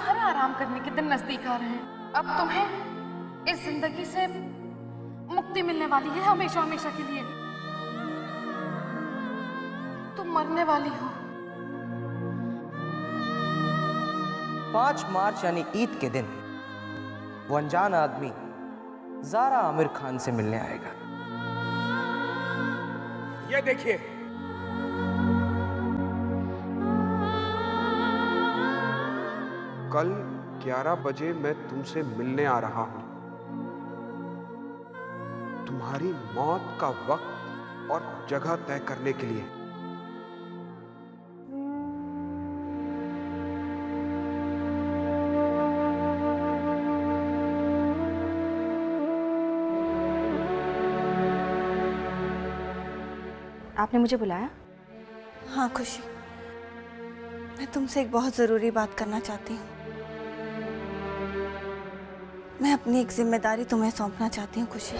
तुम्हारे आराम करने के दिन नजदीक आ रहे हैं। अब तुम्हें इस जिंदगी से मुक्ति मिलने वाली है हमेशा हमेशा के लिए। तुम मरने वाली हो। 5 मार्च यानी ईद के दिन वो अनजान आदमी ज़ारा आमिर खान से मिलने आएगा। ये देखिए, कल 11 बजे मैं तुमसे मिलने आ रहा हूं। तुम्हारी मौत का वक्त और जगह तय करने के लिए। आपने मुझे बुलाया? हाँ खुशी, मैं तुमसे एक बहुत ज़रूरी बात करना चाहती हूँ। मैं अपनी एक जिम्मेदारी तुम्हें सौंपना चाहती हूँ खुशी।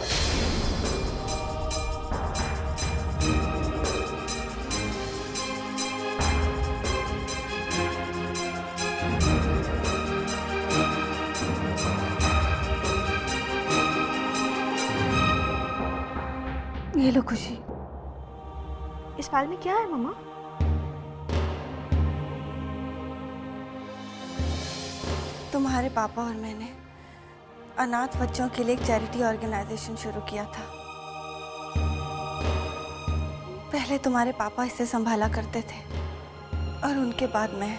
ये लो खुशी। इस फाइल में क्या है मम्मा? तुम्हारे पापा और मैंने अनाथ बच्चों के लिए एक चैरिटी ऑर्गेनाइजेशन शुरू किया था। पहले तुम्हारे पापा इसे संभाला करते थे और उनके बाद मैं।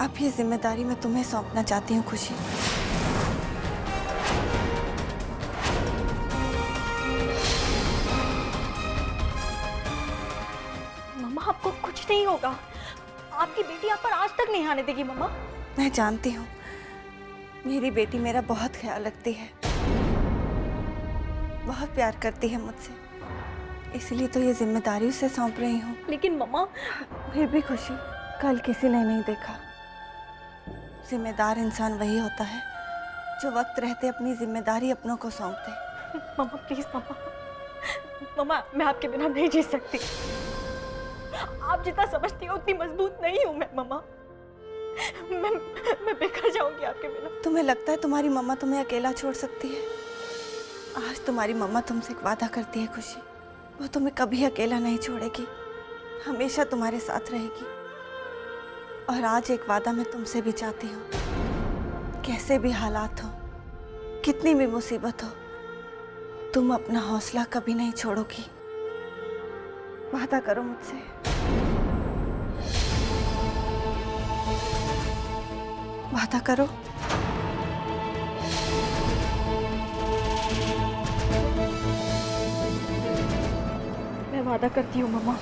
अब ये जिम्मेदारी मैं तुम्हें सौंपना चाहती हूँ खुशी। मम्मा आपको कुछ नहीं होगा। आपकी बेटी आप पर आज तक नहीं आने देगी मम्मा। मैं जानती हूँ, मेरी बेटी मेरा बहुत ख्याल रखती है, बहुत प्यार करती है मुझसे, इसलिए तो ये जिम्मेदारी उसे सौंप रही हूँ। लेकिन मम्मा फिर भी खुशी, कल किसी ने नहीं देखा। जिम्मेदार इंसान वही होता है जो वक्त रहते अपनी जिम्मेदारी अपनों को सौंप दे। मम्मा प्लीज मम्मा, मम्मा मैं आपके बिना नहीं जी सकती। आप जितना समझती हो उतनी मजबूत नहीं हूँ मैं मम्मा। मैं बिखर जाऊंगी आपके बिना। तुम्हें लगता है तुम्हारी मम्मा तुम्हें अकेला छोड़ सकती है? आज तुम्हारी मम्मा तुमसे एक वादा करती है खुशी, वो तुम्हें कभी अकेला नहीं छोड़ेगी, हमेशा तुम्हारे साथ रहेगी। और आज एक वादा मैं तुमसे भी चाहती हूँ, कैसे भी हालात हो, कितनी भी मुसीबत हो, तुम अपना हौसला कभी नहीं छोड़ोगी। वादा करो मुझसे। वादा करो। मैं वादा करती हूँ मम्मा।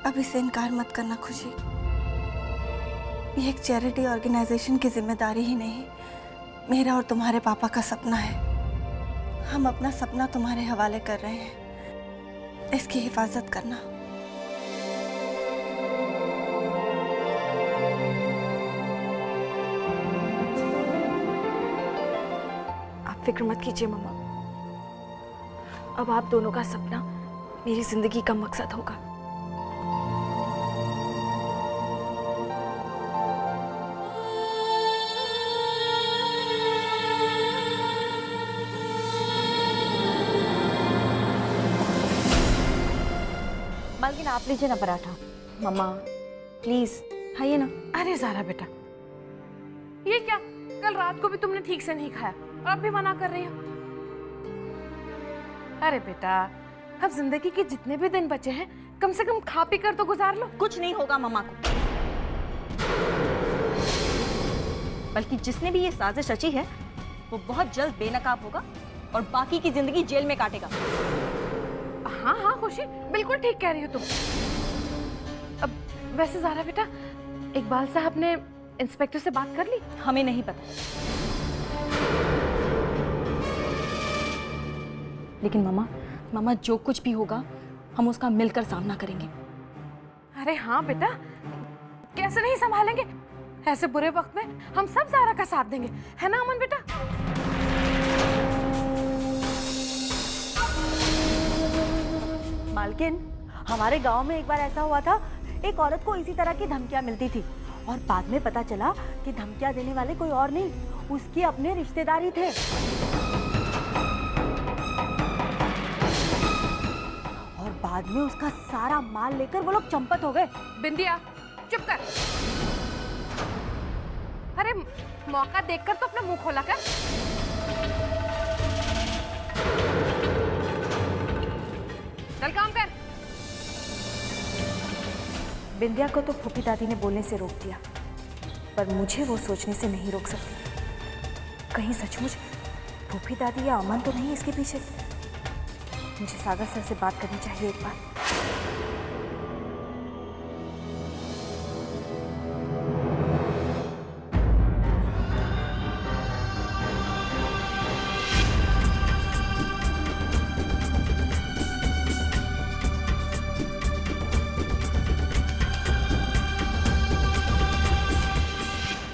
अब इससे इनकार मत करना खुशी। ये एक चैरिटी ऑर्गेनाइजेशन की जिम्मेदारी ही नहीं, मेरा और तुम्हारे पापा का सपना है। हम अपना सपना तुम्हारे हवाले कर रहे हैं, इसकी हिफाजत करना। आप फिक्र मत कीजिए मम्मा, अब आप दोनों का सपना मेरी जिंदगी का मकसद होगा। मालकिन आप लीजिए ना पराठा। मम्मा प्लीज खाइए ना। अरे ज़ारा बेटा, ये क्या, कल रात को भी तुमने ठीक से नहीं खाया और अब भी मना कर रही हो? अरे बेटा, अब जिंदगी के जितने भी दिन बचे हैं कम से कम खा पी कर तो गुजार लो। कुछ नहीं होगा मम्मा को, बल्कि जिसने भी ये साजिश रची है वो बहुत जल्द बेनकाब होगा और बाकी की जिंदगी जेल में काटेगा। हाँ हाँ खुशी, बिल्कुल ठीक कह रही हो तुम। अब वैसे ज़ारा बेटा, इकबाल साहब ने इंस्पेक्टर से बात कर ली? हमें नहीं पता, लेकिन मम्मा जो कुछ भी होगा हम उसका मिलकर सामना करेंगे। अरे हाँ बेटा, कैसे नहीं संभालेंगे? ऐसे बुरे वक्त में हम सब ज़ारा का साथ देंगे, है ना अमन बेटा? मालकिन, हमारे गांव में एक बार ऐसा हुआ था, एक औरत को इसी तरह की धमकियां मिलती थी और बाद में पता चला कि धमकियां देने वाले कोई और नहीं, उसके अपने रिश्तेदार ही थे। और बाद में उसका सारा माल लेकर वो लोग चंपत हो गए। बिंदिया चुप कर। अरे मौका देखकर तो अपना मुंह खोला कर। चल काम कर। बिंदिया को तो फूफी दादी ने बोलने से रोक दिया, पर मुझे वो सोचने से नहीं रोक सकती, कहीं सचमुच फूफी दादी या अमन तो नहीं इसके पीछे। मुझे सागर सर से बात करनी चाहिए एक बार।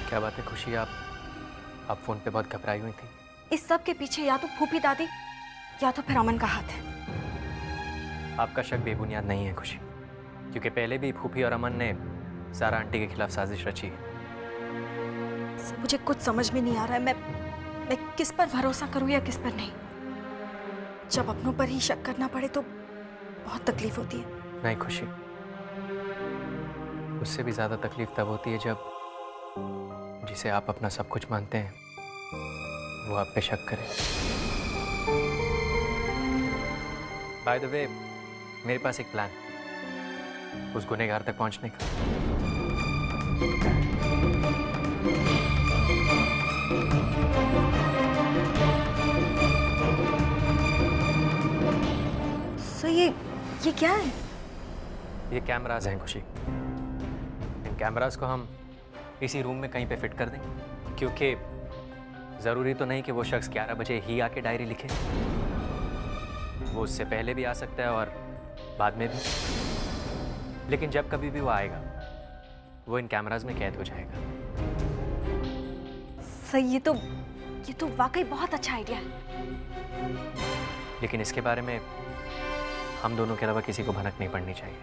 क्या बात है खुशी, आप फोन पे बहुत घबराई हुई थी। इस सब के पीछे या तो फूफी दादी या तो फिर अमन का हाथ है। आपका शक बेबुनियाद नहीं है खुशी, क्योंकि पहले भी फूफी और अमन ने ज़ारा आंटी के खिलाफ साजिश रची है। सर मुझे कुछ समझ में नहीं आ रहा है, मैं किस पर भरोसा करूं या किस पर नहीं। जब अपनों पर ही शक करना पड़े तो बहुत तकलीफ होती है। नहीं खुशी, उससे भी ज़्यादा तकलीफ तब होती है जब जिसे आप अपना सब कुछ मानते हैं वो आप पे शक करे। बाय द वे, मेरे पास एक प्लान उस गुनहगार तक पहुंचने का। सर ये क्या है? ये कैमराज हैं खुशी। इन कैमराज को हम इसी रूम में कहीं पे फिट कर देंगे, क्योंकि ज़रूरी तो नहीं कि वो शख्स 11 बजे ही आके डायरी लिखे। वो उससे पहले भी आ सकता है और बाद में भी, लेकिन जब कभी भी वो आएगा वो इन कैमराज में कैद हो जाएगा। सर ये तो वाकई बहुत अच्छा आइडिया है। लेकिन इसके बारे में हम दोनों के अलावा किसी को भनक नहीं पड़नी चाहिए।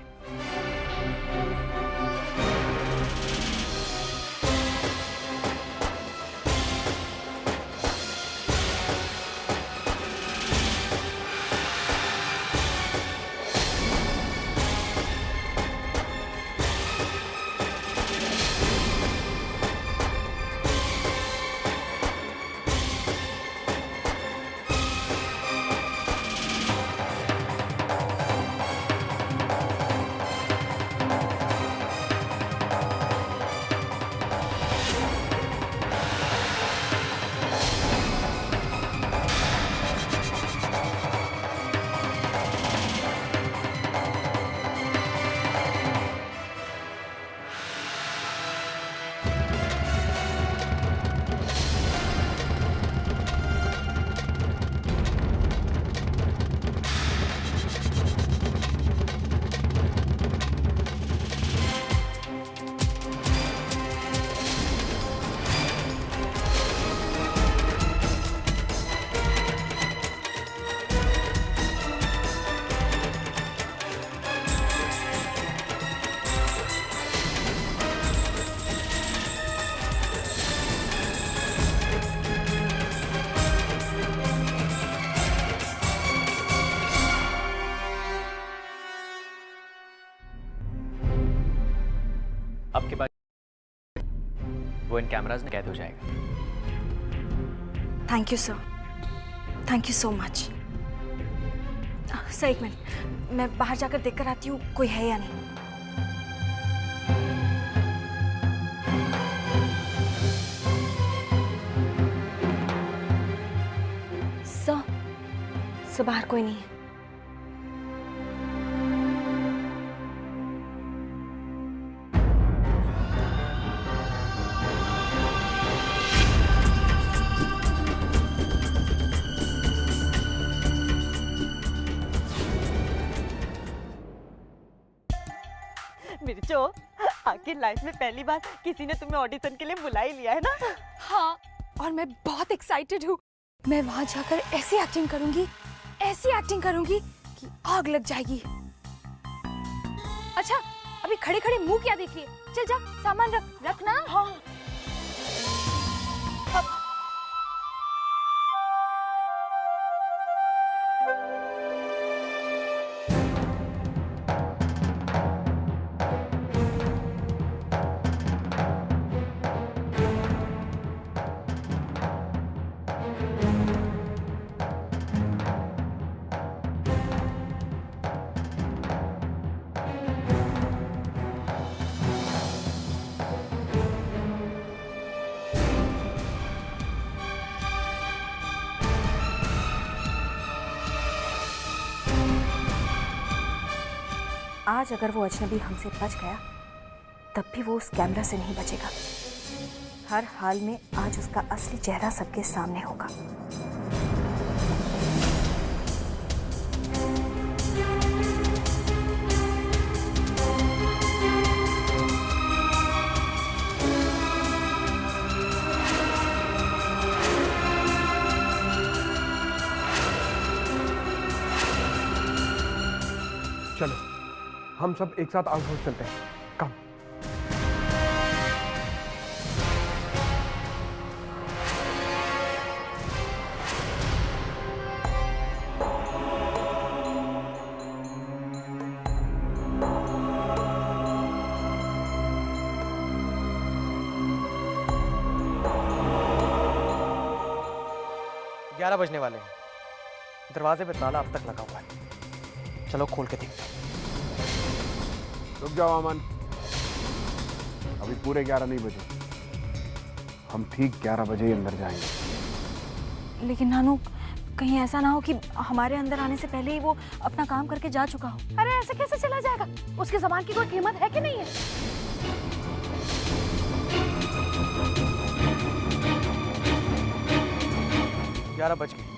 अब के बाद वो इन कैमराज में कैद हो जाएगा। Thank you sir, thank you so much. Sir एक मिनट, मैं बाहर जाकर देखकर आती हूँ कोई है या नहीं। सर बाहर कोई नहीं है। मिर्चो, आखिर लाइफ में पहली बार किसी ने तुम्हें ऑडिशन के लिए बुला ही लिया है ना। हाँ, और मैं बहुत एक्साइटेड हूँ। मैं वहां जाकर ऐसी एक्टिंग करूंगी कि आग लग जाएगी। अच्छा, अभी खड़े खड़े मुंह क्या देख रही है? चल जा, सामान रख ना। हाँ। आज अगर वो अजनबी हमसे बच गया, तब भी वो उस कैमरा से नहीं बचेगा। हर हाल में आज उसका असली चेहरा सबके सामने होगा। चलो हम सब एक साथ आउट हाउस चलते हैं। कम। ग्यारह बजने वाले हैं। दरवाजे पे ताला अब तक लगा हुआ है। चलो खोल के देखते हैं। रुक जाओ अमन, अभी पूरे 11 नहीं बजे। हम ठीक 11 बजे ही अंदर जाएंगे। लेकिन नानू, कहीं ऐसा ना हो कि हमारे अंदर आने से पहले ही वो अपना काम करके जा चुका हो। अरे ऐसे कैसे चला जाएगा? उसके सामान की कोई कीमत है कि नहीं है? 11 बज गए।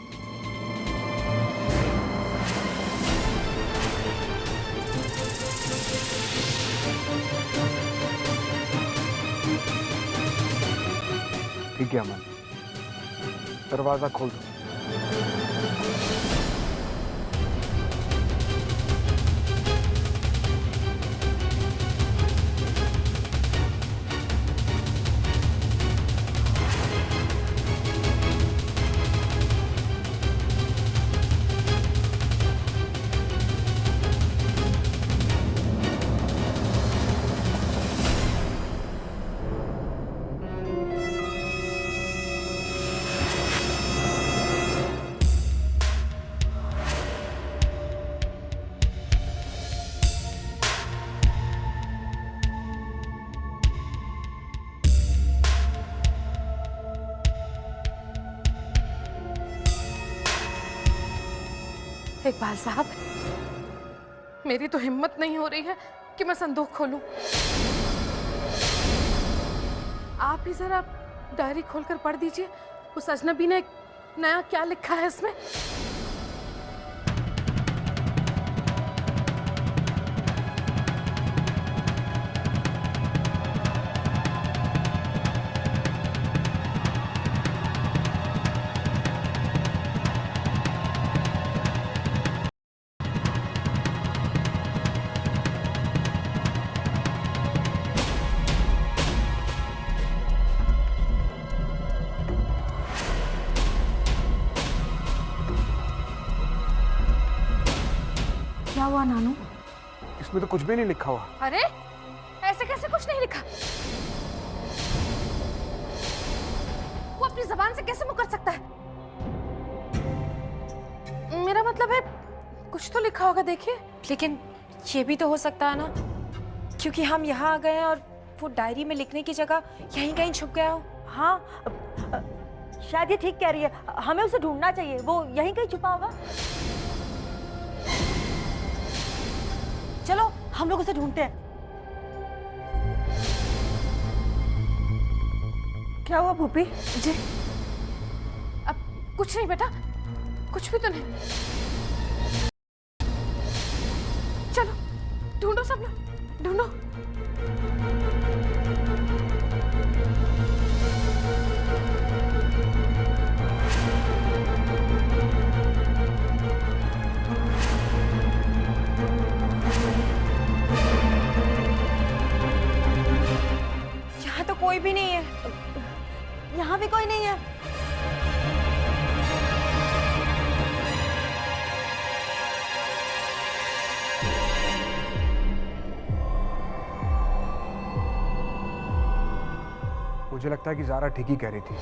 ठीक है अमन, दरवाजा खोल दो। इकबाल साहब, मेरी तो हिम्मत नहीं हो रही है कि मैं संदूक खोलूं। आप ही जरा डायरी खोलकर पढ़ दीजिए, उस अजनबी ने नया क्या लिखा है इसमें। क्या हुआ नानू? इसमें तो कुछ भी नहीं लिखा हुआ। अरे ऐसे कैसे कुछ नहीं लिखा? वो अपनी जबान से कैसे मुकर सकता है? मेरा मतलब है कुछ तो लिखा होगा, देखिए। लेकिन ये भी तो हो सकता है ना, क्योंकि हम यहाँ आ गए हैं और वो डायरी में लिखने की जगह यहीं कहीं छुप गया हो। हाँ, शायद ये ठीक कह रही है, हमें उसे ढूंढना चाहिए, वो यहीं कहीं छुपा होगा। चलो हम लोग उसे ढूंढते हैं। क्या हुआ भूपी जी? अब कुछ नहीं बेटा, कुछ भी तो नहीं। चलो ढूंढो, सब लोग ढूंढो। मुझे लगता है कि ज़ारा ठीक ही कह रही थी।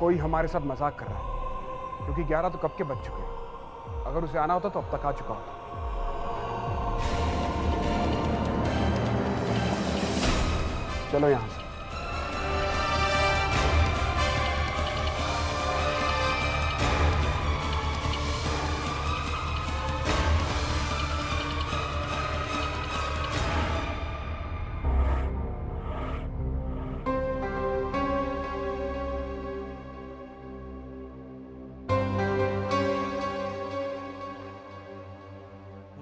कोई हमारे साथ मजाक कर रहा है, क्योंकि 11 तो कब के बज चुके हैं। अगर उसे आना होता तो अब तक आ चुका होता। चलो यहाँ से।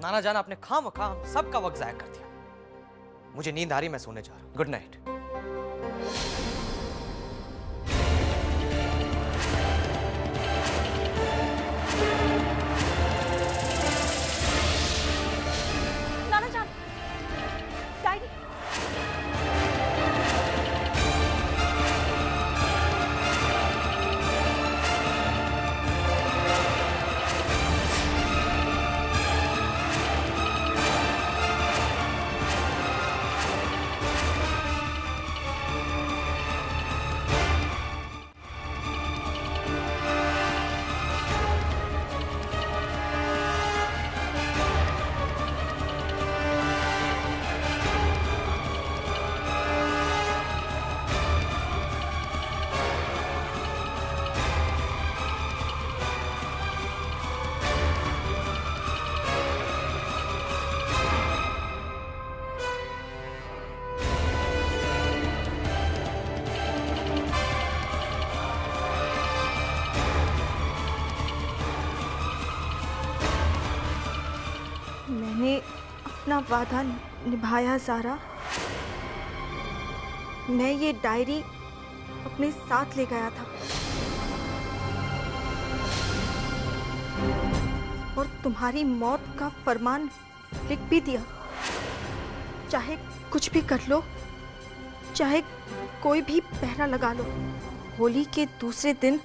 नाना जान, आपने खामखा हम सबका वक्त जाया कर दिया। मुझे नींद आ रही, मैं सोने जा रहा हूं। Good night. नाना जान, डायरी। मैंने अपना वादा निभाया ज़ारा। मैं ये डायरी अपने साथ ले गया था और तुम्हारी मौत का फरमान लिख भी दिया। चाहे कुछ भी कर लो, चाहे कोई भी पहरा लगा लो, होली के दूसरे दिन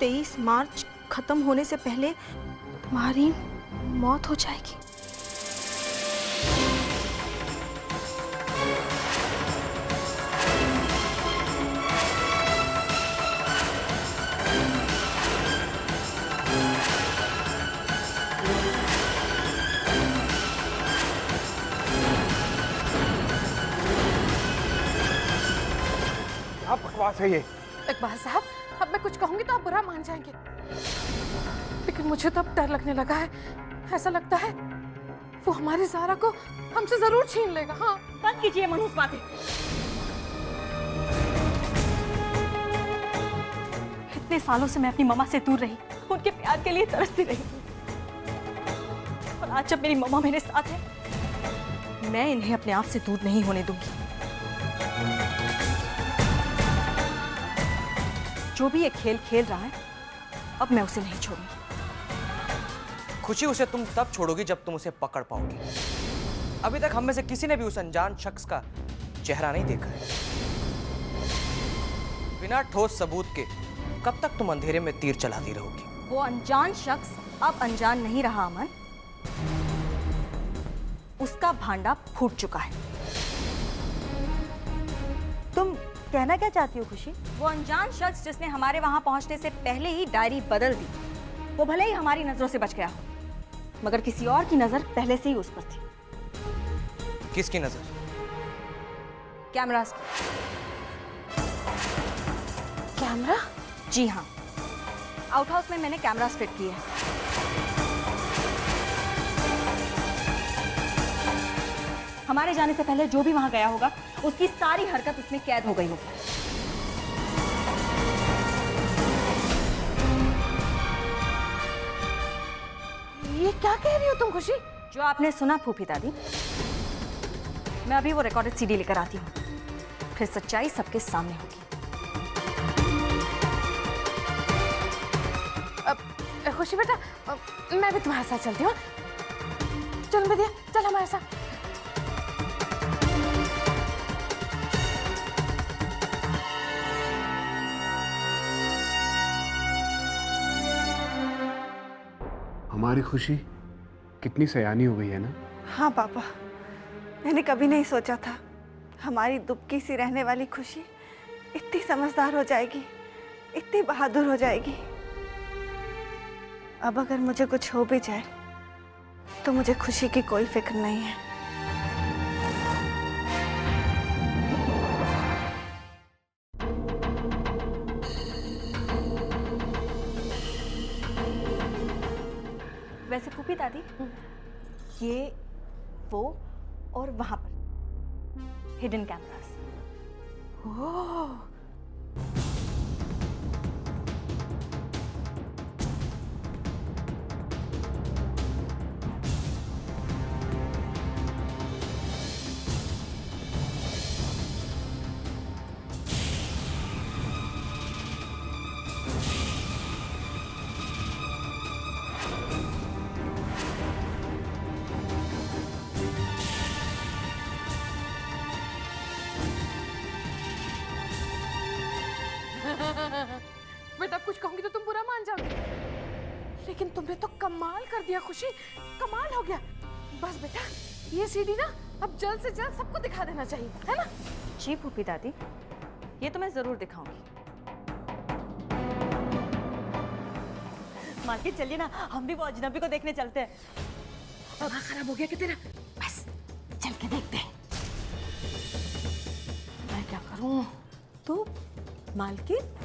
23 मार्च खत्म होने से पहले तुम्हारी मौत हो जाएगी। क्या बकवास है ये? इकबाल साहब, अब मैं कुछ कहूंगी तो आप बुरा मान जाएंगे, लेकिन मुझे तो अब डर लगने लगा है। ऐसा लगता है वो हमारी ज़ारा को हमसे जरूर छीन लेगा। हाँ, बंद कीजिए मनहूस बातें। इतने सालों से मैं अपनी मम्मा से दूर रही, उनके प्यार के लिए तरसती रही, और आज जब मेरी मम्मा मेरे साथ है, मैं इन्हें अपने आप से दूर नहीं होने दूंगी। जो भी ये खेल खेल रहा है, अब मैं उसे नहीं छोड़ूंगी। खुशी, उसे तुम तब छोड़ोगी जब तुम उसे पकड़ पाओगी। अभी तक हम में से किसी ने भी उस अनजान शख्स का चेहरा नहीं देखा है। बिना ठोस सबूत के कब तक तुम अंधेरे में तीर चलाती रहोगी? वो अनजान शख्स अब अनजान नहीं रहा अमन, उसका भांडा फूट चुका है। तुम कहना क्या चाहती हो खुशी? वो अनजान शख्स जिसने हमारे वहां पहुंचने से पहले ही डायरी बदल दी, वो भले ही हमारी नजरों से बच गया हो, मगर किसी और की नजर पहले से ही उस पर थी। किसकी नजर? कैमरास की। कैमरा? जी हाँ, आउट हाउस में मैंने कैमरास फिट किए हैं। हमारे जाने से पहले जो भी वहां गया होगा, उसकी सारी हरकत उसमें कैद हो गई होगी। ये क्या कह रही हो तुम खुशी? जो आपने सुना फूफी दादी, मैं अभी वो रिकॉर्डेड सीडी लेकर आती हूँ, फिर सच्चाई सबके सामने होगी। खुशी बेटा, मैं भी तुम्हारे साथ चलती हूँ। चल बेदिया, चल हमारे साथ। हमारी खुशी कितनी सयानी हो गई है ना। हाँ पापा, मैंने कभी नहीं सोचा था हमारी दुबकी सी रहने वाली खुशी इतनी समझदार हो जाएगी, इतनी बहादुर हो जाएगी। अब अगर मुझे कुछ हो भी जाए तो मुझे खुशी की कोई फिक्र नहीं है। वैसे फूफी दादी, ये वो और वहां पर हिडन कैमरास। ओह, बेटा कुछ कहूंगी तो तुम बुरा मान जाओगे, लेकिन तुमने तो कमाल कर दिया खुशी, कमाल हो गया। बस बेटा ये सीडी ना अब जल्द से जल्द सबको दिखा देना चाहिए, है ना? जी फूफी दादी, ये तो मैं जरूर दिखाऊंगी। मालकिन चलिए ना, हम भी वो अजनबी को देखने चलते हैं। दिमाग खराब हो गया क्या तेरा? बस चल के देखते हैं। मैं क्या करूं? तो मालकिन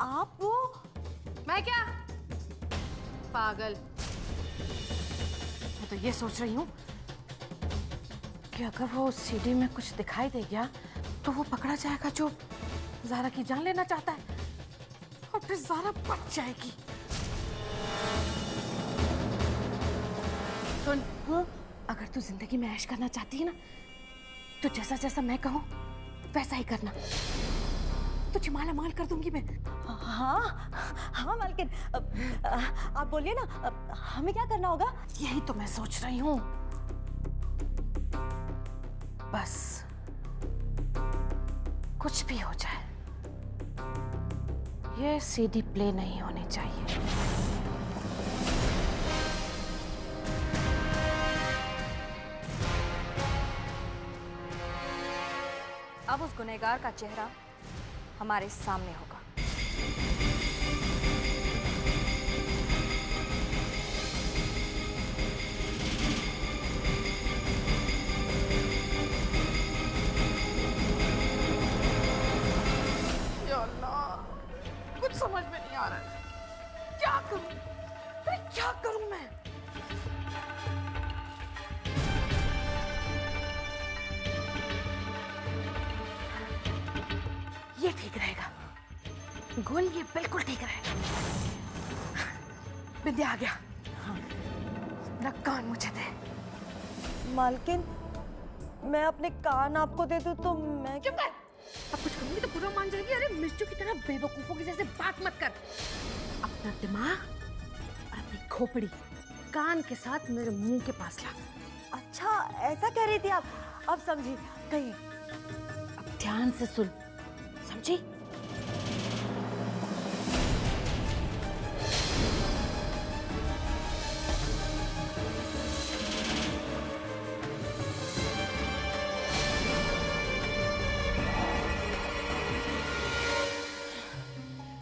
आप वो मैं क्या पागल, मैं तो ये सोच रही हूँ कि अगर वो सीडी में कुछ दिखाई दे गया तो वो पकड़ा जाएगा जो ज़ारा की जान लेना चाहता है, और फिर ज़ारा बच जाएगी। सुन, हाँ? अगर तू जिंदगी में ऐश करना चाहती है ना तो जैसा जैसा मैं कहूँ वैसा ही करना, तुझे माला माल कर दूंगी मैं। हाँ हाँ मालकिन, आप बोलिए ना, हमें क्या करना होगा? यही तो मैं सोच रही हूँ। बस कुछ भी हो जाए ये सीडी प्ले नहीं होनी चाहिए। अब उस गुनहगार का चेहरा हमारे सामने होगा। या अल्लाह, कुछ समझ में नहीं आ रहा है, क्या करूं? मैं क्या करूं मैं? ये ठीक रहेगा, गोल ये बिल्कुल ठीक रहेगा। बिंदिया आ गया। हाँ, ना कान मुझे दे। मालकिन, मैं अपने कान आपको दे दूं तो मैं चुप कर, अब कुछ कहूंगी तो बुरा मान जाएगी। अरे मिर्चू की तरह बेवकूफों की जैसे बात मत कर। अपना दिमाग और अपनी खोपड़ी कान के साथ मेरे मुंह के पास ला। अच्छा ऐसा कह रही थी आप, अब समझी। कहीं अब ध्यान से सुन, समझी?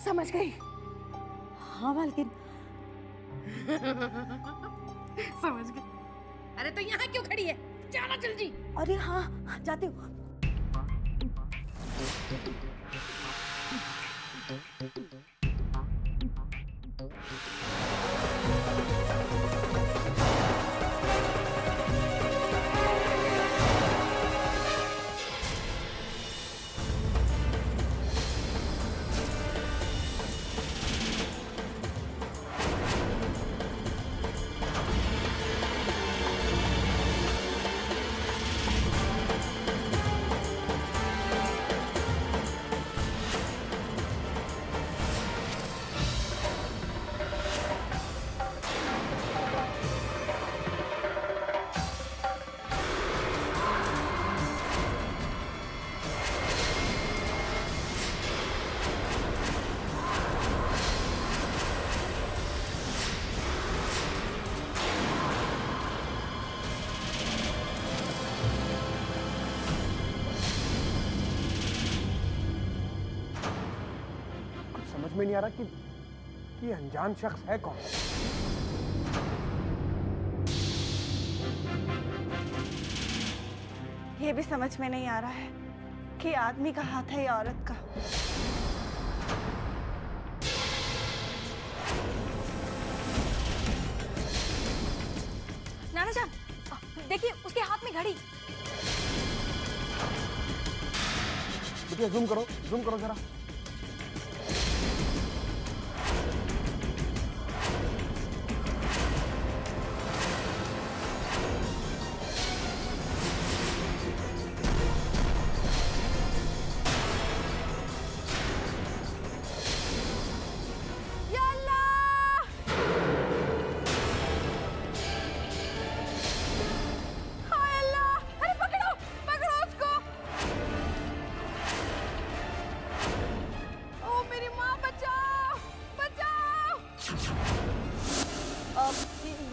समझ गई? हाँ मालकिन। समझ गई। अरे तो यहाँ क्यों खड़ी है? जाना जल्दी। अरे हाँ जाती हूँ। समझ में नहीं आ रहा कि ये अनजान शख्स है कौन। ये भी समझ में नहीं आ रहा है कि आदमी का हाथ है या औरत का। नाना जान, देखिए उसके हाथ में घड़ी। बेटिया जूम करो जरा।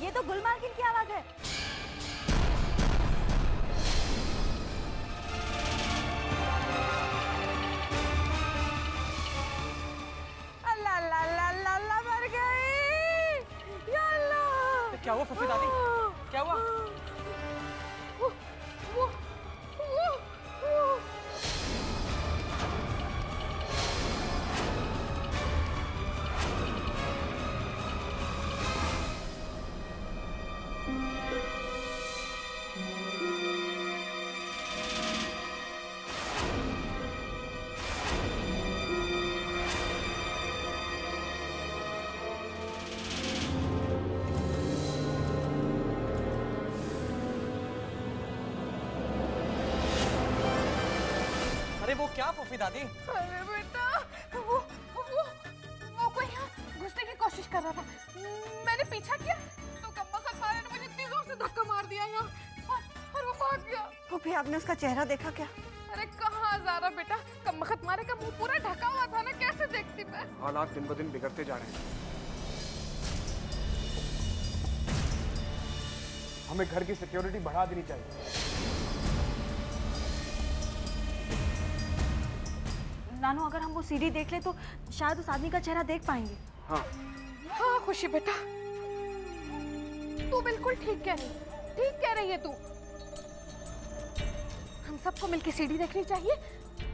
ये तो गुलमालकिन की आवाज है। अल्लाह अल्लाह अल्लाह अल्लाह मर गई या अल्लाह। क्या हुआ फूफी दादी, क्या हुआ? वो अरे वो क्या फूफी दादी? अरे बेटा, वो कोई यहाँ घुसने की कोशिश कर रहा था। मैंने पीछा किया तो कम्बख्त मारे ने मुझे इतनी जोर से धक्का मार दिया यहाँ और वो भाग गया। फूफी आपने उसका चेहरा देखा क्या? अरे कहाँ ज़ारा बेटा, कम्बख्त मारे का मुंह पूरा ढका हुआ था ना, कैसे देखती मैं। हालात दिन ब दिन बिगड़ते जा रहे हैं। हमें घर की सिक्योरिटी बढ़ा देनी चाहिए। नानू, अगर हम वो सीढ़ी देख ले तो शायद उस आदमी का चेहरा देख पाएंगे। हाँ खुशी बेटा, तू बिल्कुल ठीक कह रही है तू। हम सबको मिलकर सीढ़ी देखनी चाहिए,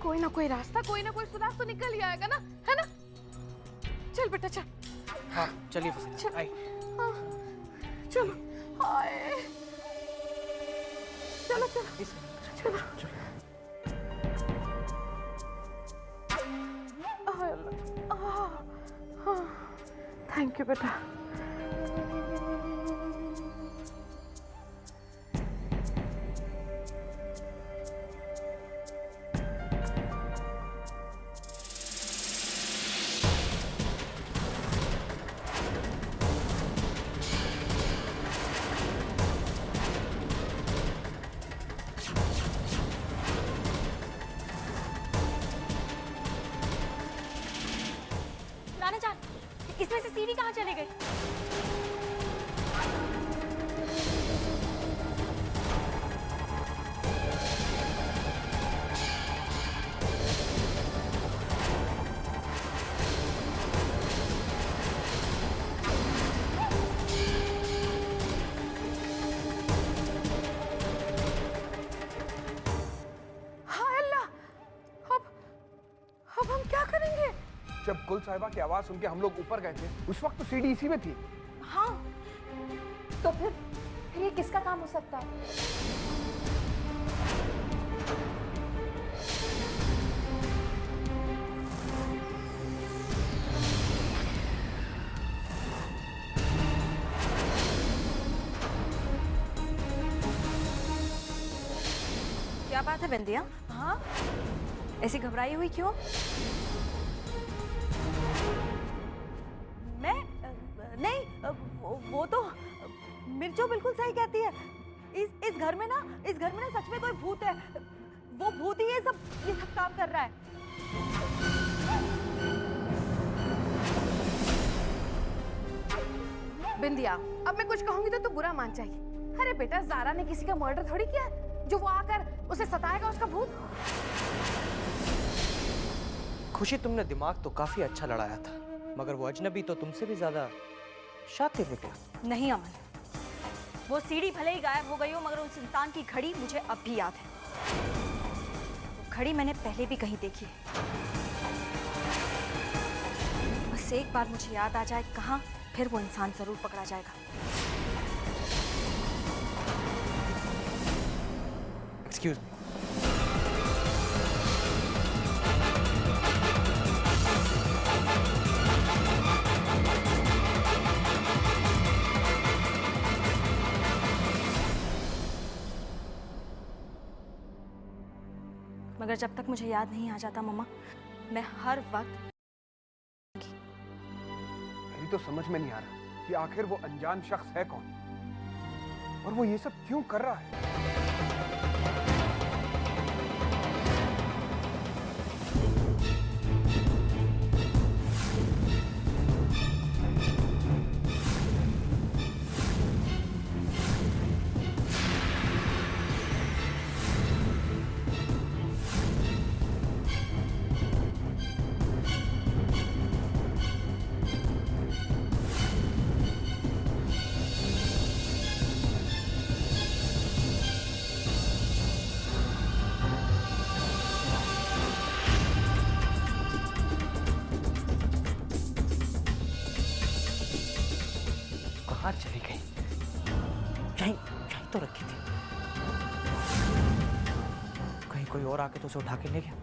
कोई ना कोई रास्ता, कोई ना कोई सुराग तो निकल ही आएगा ना, है ना? चल बेटा चल। हाँ चलिए फूफी चल। आई। हाँ, चलो हाय, चलो चलो चलो। थैंक यू बेटा। नाना जान, इसमें से सीढ़ी कहाँ चली गई? हाय अल्लाह, अब हम क्या करेंगे? जब कुल साहिबा की आवाज सुन के हम लोग ऊपर गए थे, उस वक्त तो सीढ़ी इसी में थी। हाँ, तो फिर ये किसका काम हो सकता है? क्या बात है बिंदिया? हाँ, ऐसी घबराई हुई क्यों? मैं नहीं, वो तो मिर्चो बिल्कुल सही कहती है। इस घर में ना सच में कोई भूत है। वो भूत ही ये सब काम कर रहा है। बिंदिया, अब मैं कुछ कहूंगी तो तू बुरा मान जाएगी। अरे बेटा, ज़ारा ने किसी का मर्डर थोड़ी किया है जो वो आकर उसे सताएगा उसका भूत। खुशी, तुमने दिमाग तो काफी अच्छा लड़ाया था, मगर वो अजनबी तो तुमसे भी ज्यादा शातिर निकला। नहीं अमन, वो सीढ़ी भले ही गायब हो गई हो, मगर उस इंसान की घड़ी मुझे अब भी याद है। वो घड़ी मैंने पहले भी कहीं देखी है। बस एक बार मुझे याद आ जाए कहाँ, फिर वो इंसान जरूर पकड़ा जाएगा। Excuse me. मगर जब तक मुझे याद नहीं आ जाता मम्मा, मैं हर वक्त। मेरी तो समझ में नहीं आ रहा कि आखिर वो अनजान शख्स है कौन और वो ये सब क्यों कर रहा है। कहाँ चली गई? यहीं तो रखी थी। कहीं कोई और आके तो उसे उठा के ले गया।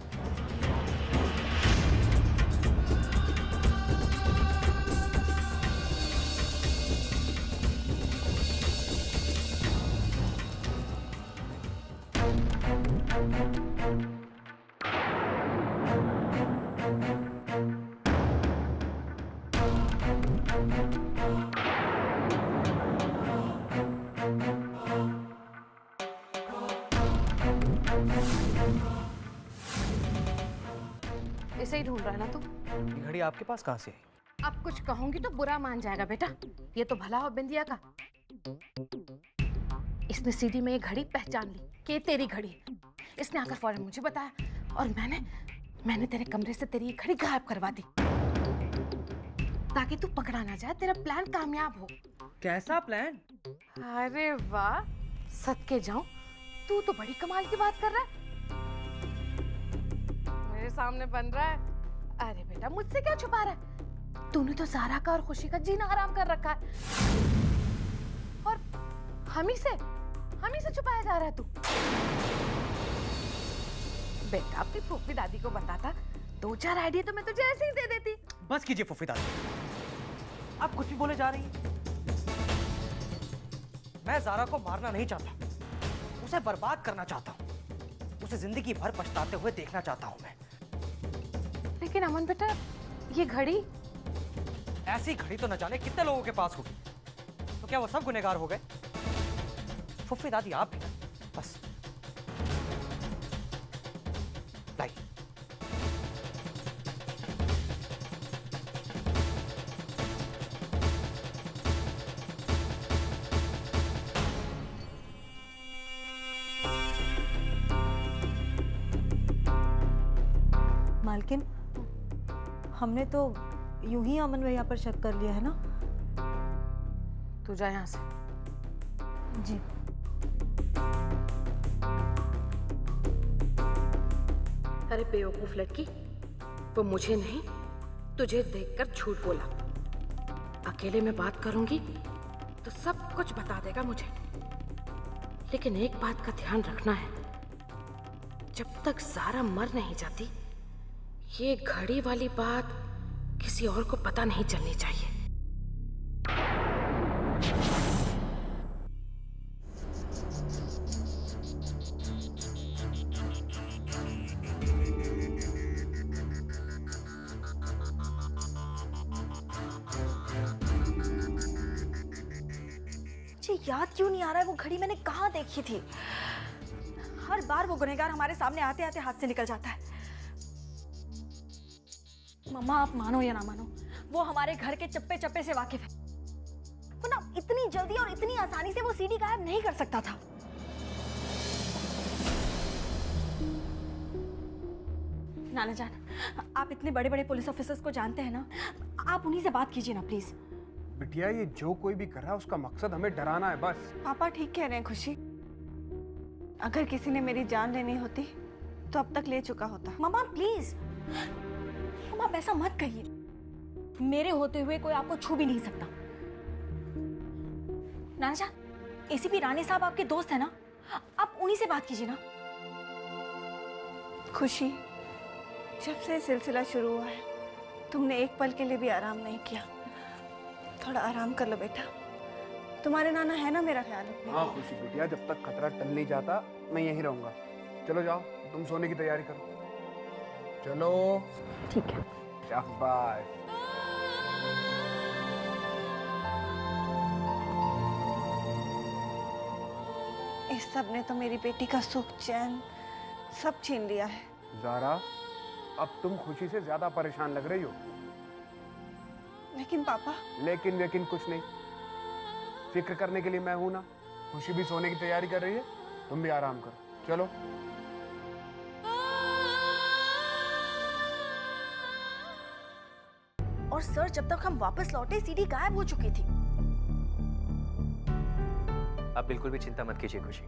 इसे ही ढूंढ रहा है ना तू? ये घड़ी आपके पास कहाँ से आई? अब कुछ कहूंगी तो बुरा मान जाएगा बेटा। ये तो भला हो बिंदिया का। इसने सीडी में ये घड़ी पहचान ली कि ये तेरी घड़ी है। इसने आकर फौरन मुझे बताया और मैंने तेरे कमरे से तेरी ये घड़ी गायब करवा दी ताकि तू पकड़ा ना जाए, तेरा प्लान कामयाब हो। कैसा प्लान? अरे वाह, सदके जाऊं, तू तो बड़ी कमाल की बात कर रहा है। मेरे सामने बन रहा है। अरे बेटा, मुझसे क्या छुपा रहा है? तूने तो ज़ारा का और खुशी का जीना हराम कर रखा है और हम ही से छुपाया जा रहा है तू। बेटा, अपनी फूफी दादी को बताता, 2-4 आइडिया तो मैं तुझे ऐसे ही दे देती। बस कीजिए फूफी दादी, आप कुछ भी बोले जा रही हैं। मैं ज़ारा को मारना नहीं चाहता, उसे बर्बाद करना चाहता हूँ। उसे जिंदगी भर पछताते हुए देखना चाहता हूँ मैं। लेकिन अमन बेटा, ये घड़ी, ऐसी घड़ी तो न जाने कितने लोगों के पास होगी। तो क्या वो सब गुनहगार हो गए? फुफ्फी दादी आप भी, बस लाइए। मालकिन, हमने तो यूं ही अमन भैया पर शक कर लिया है ना। तू जा यहाँ से। जी। अरे बेवकूफ लड़की, वो मुझे नहीं तुझे देखकर झूठ बोला। अकेले में बात करूंगी तो सब कुछ बता देगा मुझे। लेकिन एक बात का ध्यान रखना है, जब तक ज़ारा मर नहीं जाती, ये घड़ी वाली बात किसी और को पता नहीं चलनी चाहिए। मुझे याद क्यों नहीं आ रहा है वो घड़ी मैंने कहाँ देखी थी। हर बार वो गुनहगार हमारे सामने आते आते हाथ से निकल जाता है। मम्मा, आप मानो या ना मानो, वो हमारे घर के चप्पे चप्पे से वाकिफ है। वो ना इतनी जल्दी और इतनी आसानी से वो सीडी गायब नहीं कर सकता था। नाना जान, आप इतने बड़े बड़े पुलिस ऑफिसर्स को जानते हैं ना, आप उन्हीं से बात कीजिए ना प्लीज। बिटिया ये जो कोई भी कर रहा है उसका मकसद हमें डराना है बस। पापा ठीक कह रहे हैं खुशी। अगर किसी ने मेरी जान लेनी होती तो अब तक ले चुका होता। मम्मा प्लीज, मम्मा आप ऐसा मत कहिए। मेरे होते हुए कोई आपको छू भी नहीं सकता। नाना जान, एसीपी राणे साहब आपके दोस्त है ना, आप उन्हीं से बात कीजिए ना। खुशी, जब से सिलसिला शुरू हुआ है तुमने एक पल के लिए भी आराम नहीं किया। थोड़ा आराम कर लो बेटा, तुम्हारे नाना है ना मेरा ख्याल रखने। हाँ खुशी बिटिया, जब तक खतरा टल नहीं जाता मैं यहीं रहूंगा। चलो जाओ, तुम सोने की तैयारी करो। चलो ठीक है। शाबाश। इस सब ने तो मेरी बेटी का सुख चैन सब छीन लिया है। ज़ारा, अब तुम खुशी से ज्यादा परेशान लग रही हो। लेकिन पापा, लेकिन कुछ नहीं, फिक्र करने के लिए मैं हूं ना। खुशी भी सोने की तैयारी कर रही है, तुम भी आराम करो। चलो। और सर, जब तक हम वापस लौटे सीडी गायब हो चुकी थी। आप बिल्कुल भी चिंता मत कीजिए खुशी,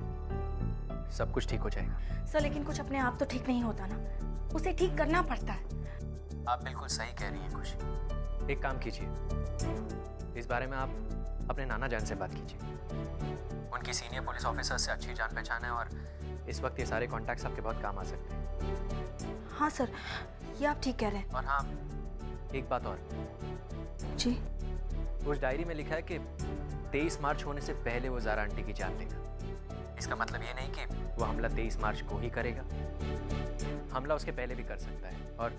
सब कुछ ठीक हो जाएगा। सर लेकिन कुछ अपने आप तो ठीक नहीं होता ना, उसे ठीक करना पड़ता है। आप बिल्कुल सही कह रही हैं खुशी। एक काम कीजिए, इस बारे में आप अपने नाना जान से बात कीजिए। उनकी सीनियर पुलिस ऑफिसर से अच्छी जान पहचान है और इस वक्त ये सारे कॉन्टैक्ट्स आपके बहुत काम आ सकते हैं। हाँ सर, ये आप ठीक कह रहे हैं। और हाँ, एक बात और जी। उस डायरी में लिखा है कि 23 मार्च होने से पहले वो ज़ारा आंटी की जान लेगा। इसका मतलब ये नहीं कि वो हमला 23 मार्च को ही करेगा। हमला उसके पहले भी कर सकता है और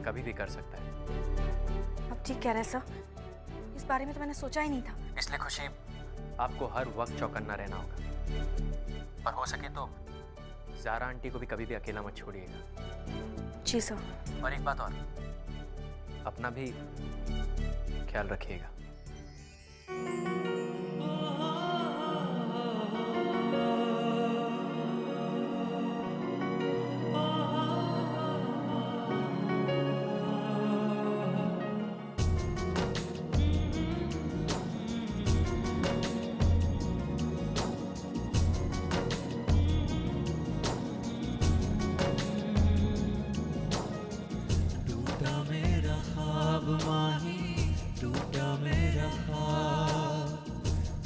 कभी भी कर सकता है। आप ठीक कह रहे हैं सर, इस बारे में तो मैंने सोचा ही नहीं था। इसलिए खुशी, आपको हर वक्त चौकन्ना रहना होगा और हो सके तो ज़ारा आंटी को भी कभी भी अकेला मत छोड़िएगा। जी सर। और एक बात और, अपना भी ख्याल रखिएगा।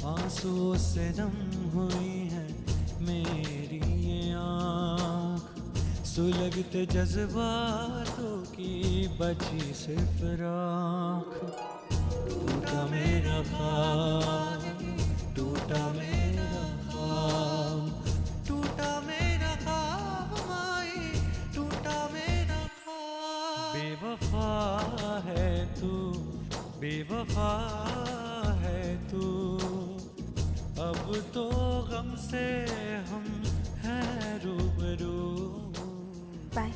आंसुओं से नम हुई है मेरी ये आँख, सुलगते जज्बातों की बची सिर्फ राख। टूटा मेरा ख्वाब, टूटा मेरा ख्वाब, टूटा मेरा ख्वाब माही, टूटा मेरा ख्वाब। बेवफा है तू, बेवफा है तू, अब तो गम से हम हैं रूबरू। बाय।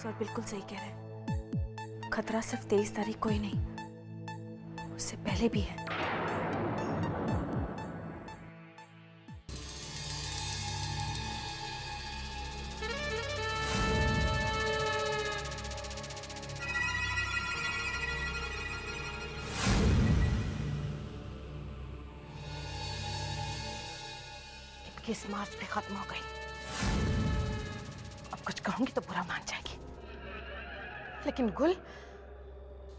सर बिल्कुल सही कह रहे हैं, खतरा सिर्फ 23 तारीख को ही नहीं, उससे पहले भी है। इक्कीस मार्च पे खत्म हो गई। अब कुछ कहूंगी तो बुरा मान जाएगी, लेकिन गुल,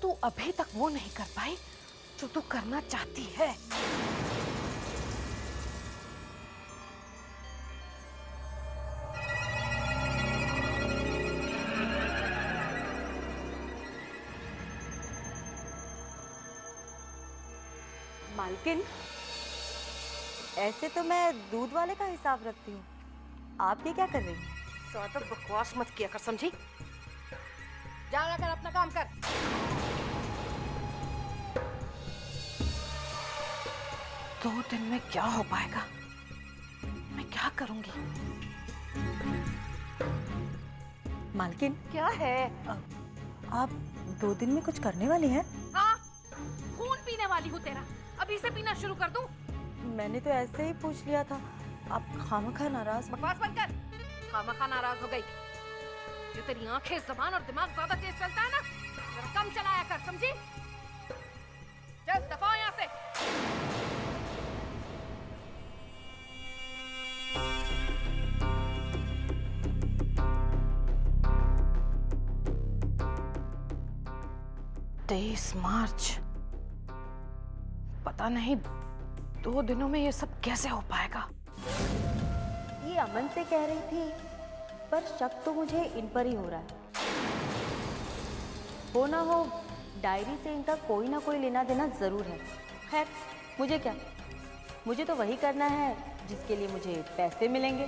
तू अभी तक वो नहीं कर पाई जो तू करना चाहती है। मालकिन, ऐसे तो मैं दूध वाले का हिसाब रखती हूँ, आप ये क्या कर रही हैं? ज्यादा बकवास मत किया कर, समझी? जा कर अपना काम कर। 2 दिन में क्या हो पाएगा? मैं क्या करूंगी? मालकिन, क्या है? आप 2 दिन में कुछ करने वाली हैं? हाँ, खून पीने वाली हूँ तेरा। अभी से पीना शुरू कर दूं? मैंने तो ऐसे ही पूछ लिया था। आप खामखा नाराज। बकवास बंद कर। खामखा नाराज हो गई। जो तेरी आंखें, जबान और दिमाग ज्यादा तेज चलता है ना, जरा कम चलाया कर, समझी? चल दफा हो यहाँ से। मार्च। पता नहीं 2 दिनों में ये सब कैसे हो पाएगा। ये अमन से कह रही थी, पर शक तो मुझे इन पर ही हो रहा है। हो ना हो, डायरी से इनका कोई ना कोई लेना देना जरूर है। खैर, मुझे क्या, मुझे तो वही करना है जिसके लिए मुझे पैसे मिलेंगे।